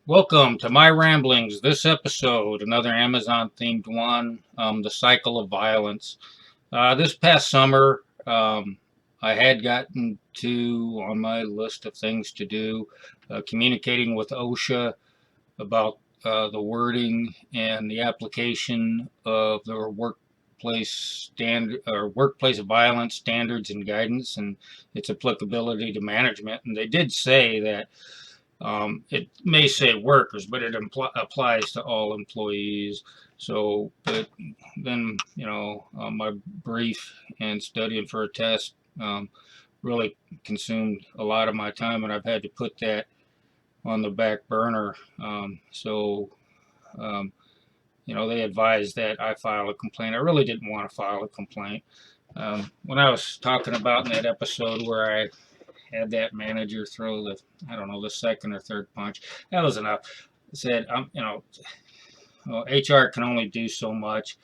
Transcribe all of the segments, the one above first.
Welcome to My Ramblings. This episode, another Amazon themed one, the cycle of violence. This past summer, I had gotten to on my list of things to do, communicating with OSHA about the wording and the application of their workplace workplace violence standards and guidance and its applicability to management. And they did say that it may say workers, but it applies to all employees. So, but then, my brief and studying for a test really consumed a lot of my time, and I've had to put that on the back burner. Um, they advised that I file a complaint. I really didn't want to file a complaint. When I was talking about in that episode where I had that manager throw I don't know, the second or third punch. That was enough. I said, well, HR can only do so much.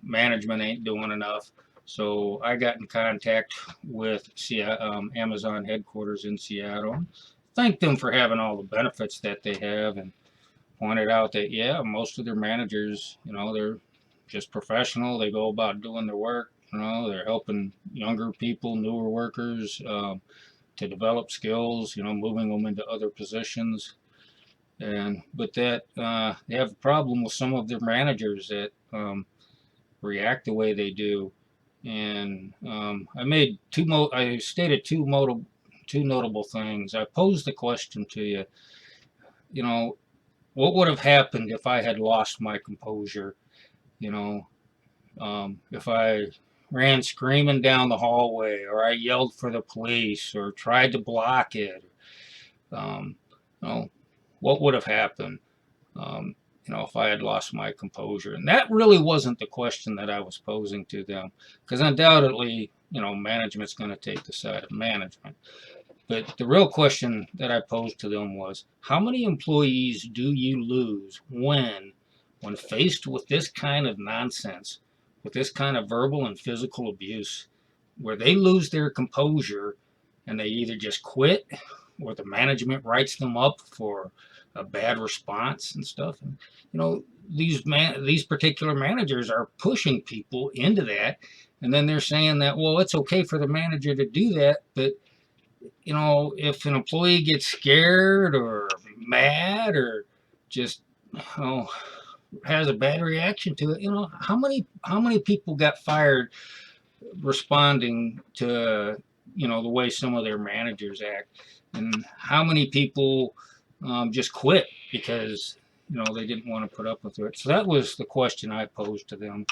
Management ain't doing enough. So I got in contact with Amazon headquarters in Seattle. Thanked them for having all the benefits that they have, and pointed out that, yeah, most of their managers, they're just professional. They go about doing their work. They're helping younger people, newer workers, to develop skills, moving them into other positions. But that they have a problem with some of their managers that react the way they do. And I stated two notable things. I posed the question to you, you know, what would have happened if I had lost my composure? You know, if I ran screaming down the hallway, or I yelled for the police, or tried to block it. Um, you know, what would have happened? If I had lost my composure, and that really wasn't the question that I was posing to them, because undoubtedly, management's going to take the side of management. But the real question that I posed to them was, how many employees do you lose when faced with this kind of nonsense, with this kind of verbal and physical abuse, where they lose their composure and they either just quit or the management writes them up for a bad response and stuff. And, these particular managers are pushing people into that, and then they're saying that, well, it's okay for the manager to do that, but if an employee gets scared or mad or just has a bad reaction to it, how many people got fired responding to the way some of their managers act, and how many people just quit because they didn't want to put up with it. So that was the question I posed to them.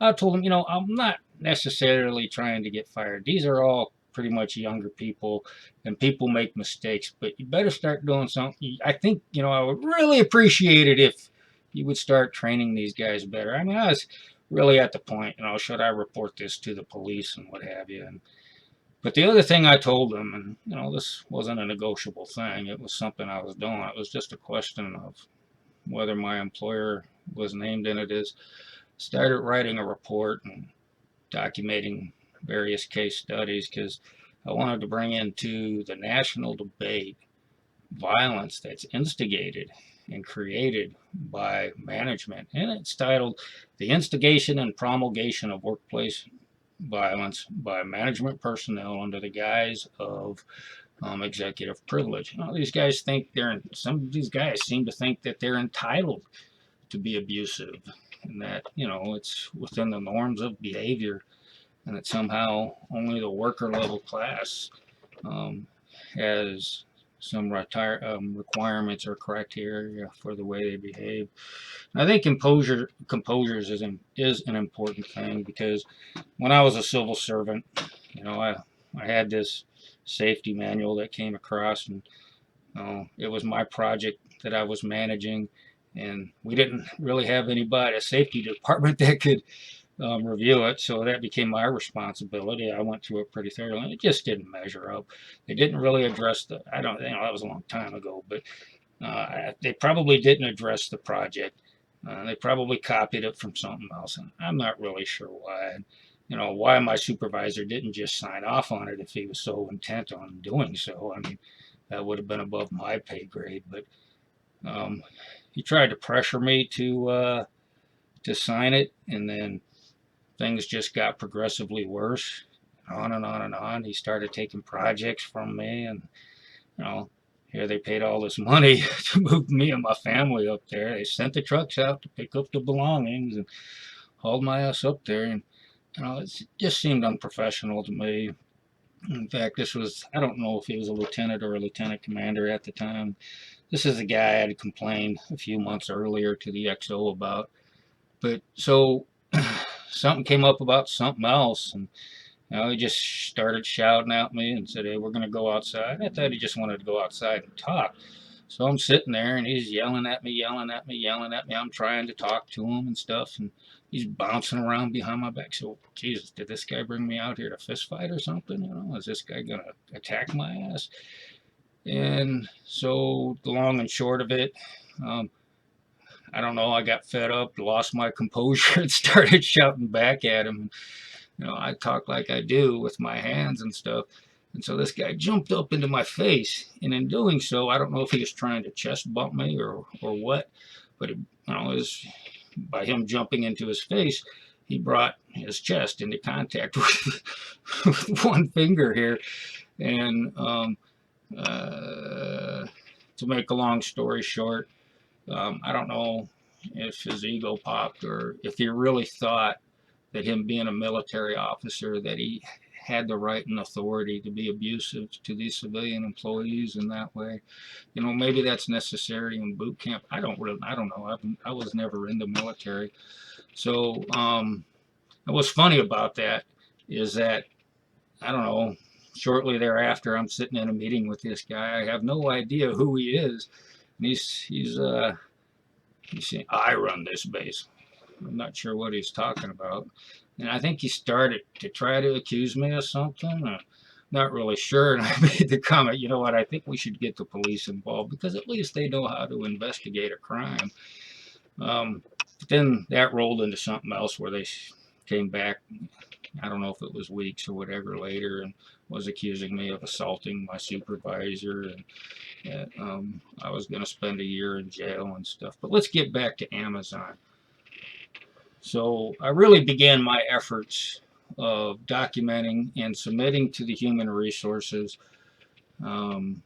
I told them, I'm not necessarily trying to get fired. These are all pretty much younger people, and people make mistakes, but you better start doing something. I think, I would really appreciate it if you would start training these guys better. I mean, I was really at the point, should I report this to the police and what have you? But the other thing I told them, and this wasn't a negotiable thing, it was something I was doing. It was just a question of whether my employer was named in it, is started writing a report and documenting various case studies, because I wanted to bring into the national debate violence that's instigated and created by management. And it's titled The Instigation and Promulgation of Workplace Violence by Management Personnel Under the Guise of Executive Privilege. Some of these guys seem to think that they're entitled to be abusive, and that, it's within the norms of behavior, and that somehow only the worker level class has some requirements or criteria for the way they behave. And I think composure is an important thing, because when I was a civil servant, I had this safety manual that came across, and it was my project that I was managing, and we didn't really have anybody, a safety department, that could review it, so that became my responsibility. I went through it pretty thoroughly, and it just didn't measure up. They didn't really address I don't, that was a long time ago, but they probably didn't address the project. They probably copied it from something else, and I'm not really sure why. Why my supervisor didn't just sign off on it if he was so intent on doing so. I mean, that would have been above my pay grade, but Um, he tried to pressure me to sign it, and then things just got progressively worse, on and on and on. He started taking projects from me, and you know, here they paid all this money to move me and my family up there. They sent the trucks out to pick up the belongings and hauled my ass up there, and it just seemed unprofessional to me. In fact, this was, I don't know if he was a lieutenant or a lieutenant commander at the time. This is the guy I had complained a few months earlier to the XO about. But so something came up about something else, and he just started shouting at me and said, "Hey, we're going to go outside." I thought he just wanted to go outside and talk. So I'm sitting there and he's yelling at me, yelling at me, yelling at me. I'm trying to talk to him and stuff, and he's bouncing around behind my back. So, Jesus, did this guy bring me out here to fist fight or something? Is this guy going to attack my ass? And so, the long and short of it, um, I don't know. I got fed up, lost my composure, and started shouting back at him. I talk like I do with my hands and stuff. And so this guy jumped up into my face, and in doing so, I don't know if he was trying to chest bump me or what, but was by him jumping into his face, he brought his chest into contact with one finger here, and to make a long story short, I don't know if his ego popped or if he really thought that him being a military officer, that he had the right and authority to be abusive to these civilian employees in that way. Maybe that's necessary in boot camp. I don't know. I was never in the military. So, what's funny about that is that, I don't know, shortly thereafter, I'm sitting in a meeting with this guy. I have no idea who he is. And he's saying, "I run this base." I'm not sure what he's talking about. And I think he started to try to accuse me of something. Not really sure. And I made the comment, you know what, I think we should get the police involved because at least they know how to investigate a crime. But then that rolled into something else where they came back, I don't know if it was weeks or whatever later, and was accusing me of assaulting my supervisor, and that I was going to spend a year in jail and stuff. But let's get back to Amazon. So I really began my efforts of documenting and submitting to the human resources. Um,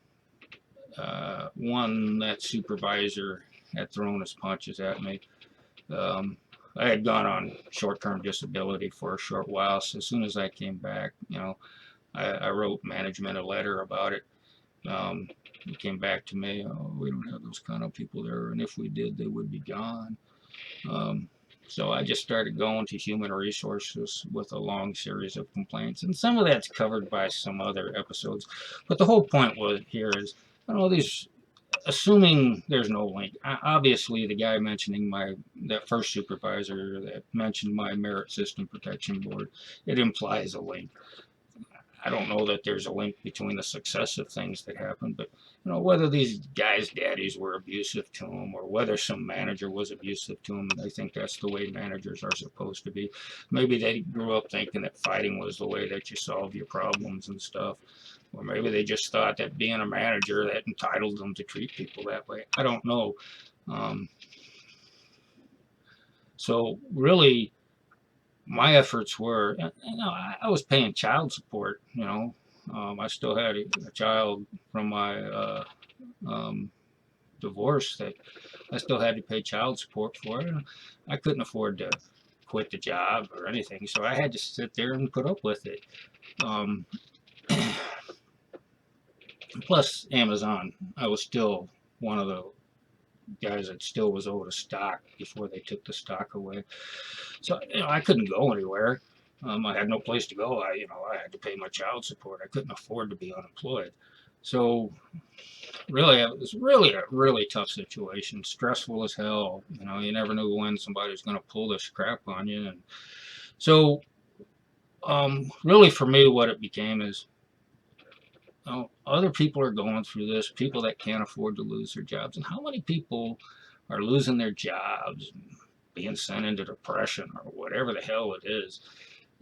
One, that supervisor had thrown his punches at me. Um, I had gone on short-term disability for a short while, so as soon as I came back, I wrote management a letter about it. He came back to me, "Oh, we don't have those kind of people there, and if we did, they would be gone." Um, so I just started going to human resources with a long series of complaints, and some of that's covered by some other episodes. But the whole point was here is, these, assuming there's no link. Obviously, the guy mentioning that first supervisor that mentioned my Merit System Protection Board, it implies a link. I don't know that there's a link between the successive things that happened, but whether these guys' daddies were abusive to them or whether some manager was abusive to them, and they think that's the way managers are supposed to be. Maybe they grew up thinking that fighting was the way that you solve your problems and stuff. Or maybe they just thought that being a manager that entitled them to treat people that way. I don't know. Um, so really, my efforts were, I was paying child support. I still had a child from my um, divorce that I still had to pay child support for. I couldn't afford to quit the job or anything, so I had to sit there and put up with it. Um, Plus, Amazon, I was still one of the guys that still was owed a stock before they took the stock away. So I couldn't go anywhere. I had no place to go. I had to pay my child support. I couldn't afford to be unemployed. So really, it was really a really tough situation, stressful as hell. You never knew when somebody was going to pull this crap on you. And so, really for me, what it became is, other people are going through this, people that can't afford to lose their jobs. And how many people are losing their jobs, and being sent into depression or whatever the hell it is?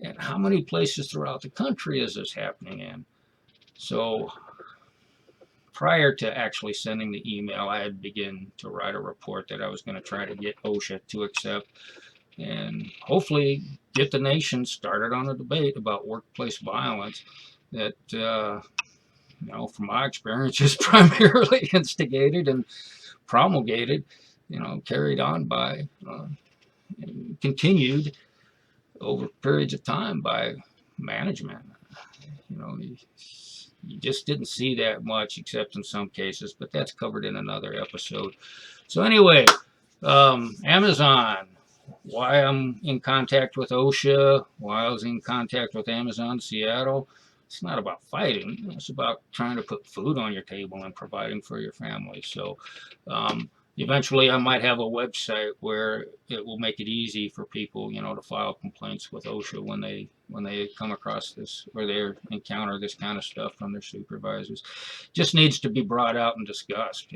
And how many places throughout the country is this happening in? So prior to actually sending the email, I had begun to write a report that I was going to try to get OSHA to accept, and hopefully get the nation started on a debate about workplace violence that, from my experience, is primarily instigated and promulgated, carried on by, and continued over periods of time by management. You just didn't see that much, except in some cases, but that's covered in another episode. So anyway, Amazon, why I'm in contact with OSHA, why I was in contact with Amazon Seattle. It's not about fighting. It's about trying to put food on your table and providing for your family. So eventually I might have a website where it will make it easy for people, to file complaints with OSHA when they come across this, or they encounter this kind of stuff from their supervisors. Just needs to be brought out and discussed,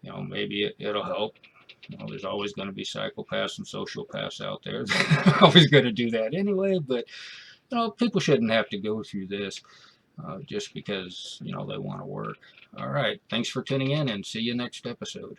maybe it'll help. There's always going to be psychopaths and sociopaths out there. They're always going to do that anyway, but people shouldn't have to go through this just because they want to work. All right, thanks for tuning in, and see you next episode.